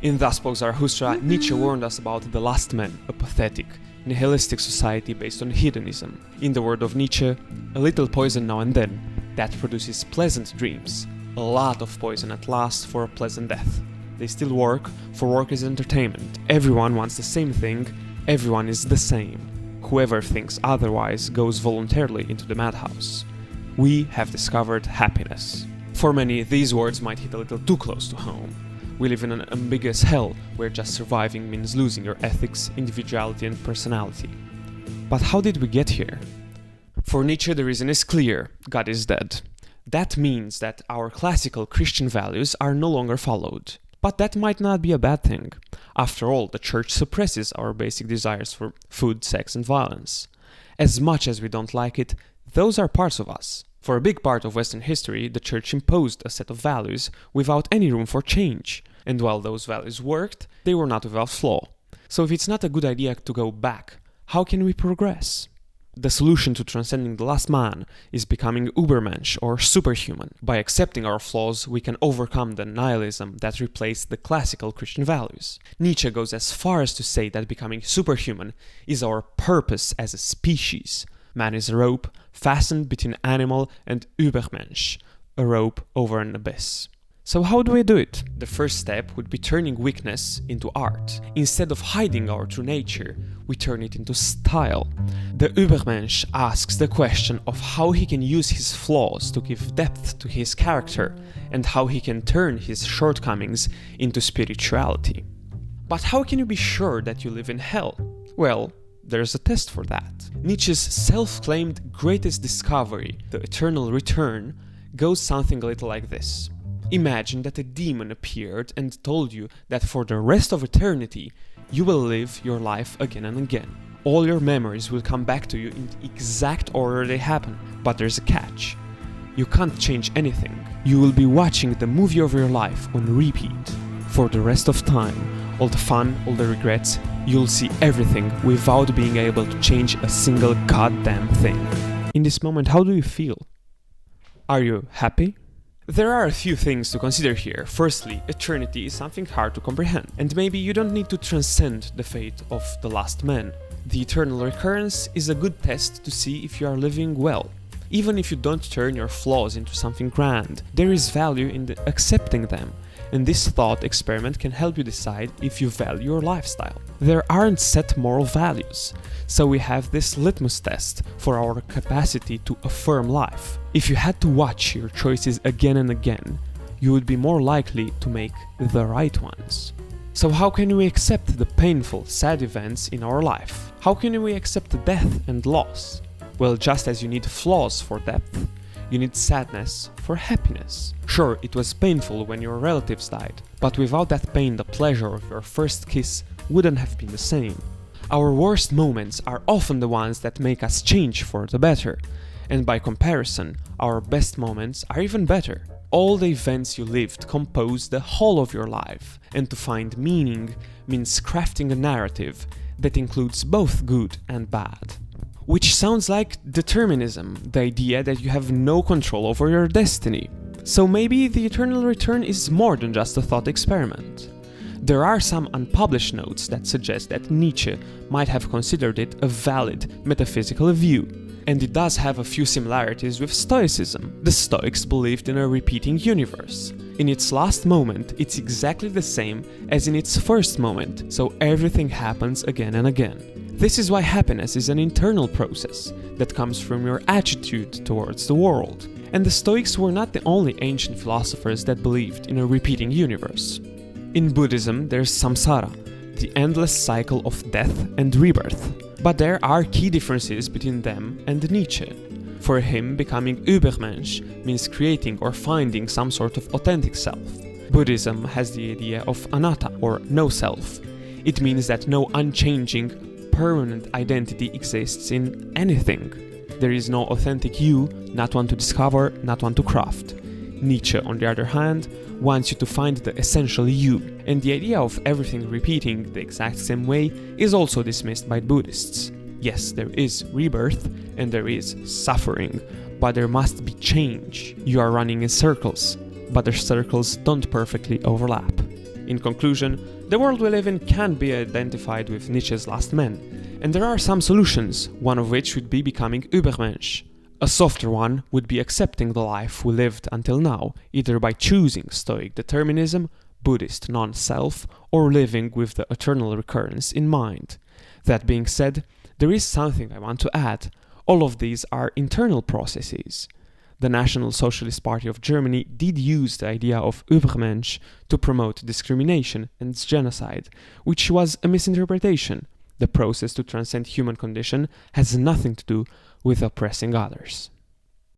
In Thus Spoke Zarathustra, Nietzsche warned us about the last man, a pathetic, nihilistic society based on hedonism. In the word of Nietzsche, a little poison now and then, that produces pleasant dreams, a lot of poison at last for a pleasant death. They still work, for work is entertainment. Everyone wants the same thing, everyone is the same. Whoever thinks otherwise goes voluntarily into the madhouse. We have discovered happiness. For many, these words might hit a little too close to home. We live in an ambiguous hell where just surviving means losing your ethics, individuality and personality. But how did we get here? For Nietzsche, the reason is clear: God is dead. That means that our classical Christian values are no longer followed. But that might not be a bad thing. After all, the church suppresses our basic desires for food, sex and violence. As much as we don't like it, those are parts of us. For a big part of Western history, the church imposed a set of values without any room for change. And while those values worked, they were not without flaw. So if it's not a good idea to go back, how can we progress? The solution to transcending the last man is becoming Ubermensch or superhuman. By accepting our flaws, we can overcome the nihilism that replaced the classical Christian values. Nietzsche goes as far as to say that becoming superhuman is our purpose as a species. Man is a rope fastened between animal and Ubermensch, a rope over an abyss. So how do we do it? The first step would be turning weakness into art. Instead of hiding our true nature, we turn it into style. The Ubermensch asks the question of how he can use his flaws to give depth to his character and how he can turn his shortcomings into spirituality. But how can you be sure that you live in hell? Well, there's a test for that. Nietzsche's self-claimed greatest discovery, the eternal return, goes something a little like this. Imagine that a demon appeared and told you that for the rest of eternity, you will live your life again and again. All your memories will come back to you in the exact order they happen. But there's a catch. You can't change anything. You will be watching the movie of your life on repeat. For the rest of time, all the fun, all the regrets, you'll see everything without being able to change a single goddamn thing. In this moment, how do you feel? Are you happy? There are a few things to consider here. Firstly, eternity is something hard to comprehend, and maybe you don't need to transcend the fate of the last man. The eternal recurrence is a good test to see if you are living well. Even if you don't turn your flaws into something grand, there is value in accepting them, and this thought experiment can help you decide if you value your lifestyle. There aren't set moral values, so we have this litmus test for our capacity to affirm life. If you had to watch your choices again and again, you would be more likely to make the right ones. So how can we accept the painful, sad events in our life? How can we accept death and loss? Well, just as you need flaws for depth, you need sadness for happiness. Sure, it was painful when your relatives died, but without that pain, the pleasure of your first kiss wouldn't have been the same. Our worst moments are often the ones that make us change for the better, and by comparison, our best moments are even better. All the events you lived compose the whole of your life, and to find meaning means crafting a narrative that includes both good and bad. Which sounds like determinism, the idea that you have no control over your destiny. So maybe the eternal return is more than just a thought experiment. There are some unpublished notes that suggest that Nietzsche might have considered it a valid metaphysical view, and it does have a few similarities with Stoicism. The Stoics believed in a repeating universe. In its last moment, it's exactly the same as in its first moment, so everything happens again and again. This is why happiness is an internal process that comes from your attitude towards the world. And the Stoics were not the only ancient philosophers that believed in a repeating universe. In Buddhism, there's samsara, the endless cycle of death and rebirth. But there are key differences between them and Nietzsche. For him, becoming Ubermensch means creating or finding some sort of authentic self. Buddhism has the idea of anatta, or no self. It means that no unchanging, permanent identity exists in anything. There is no authentic you, not one to discover, not one to craft. Nietzsche, on the other hand, wants you to find the essential you, and the idea of everything repeating the exact same way is also dismissed by Buddhists. Yes, there is rebirth and there is suffering, but there must be change. You are running in circles, but the circles don't perfectly overlap. In conclusion, the world we live in can be identified with Nietzsche's last man, and there are some solutions, one of which would be becoming Ubermensch. A softer one would be accepting the life we lived until now, either by choosing Stoic determinism, Buddhist non-self, or living with the eternal recurrence in mind. That being said, there is something I want to add. All of these are internal processes. The National Socialist Party of Germany did use the idea of Ubermensch to promote discrimination and genocide, which was a misinterpretation. The process to transcend human condition has nothing to do with oppressing others.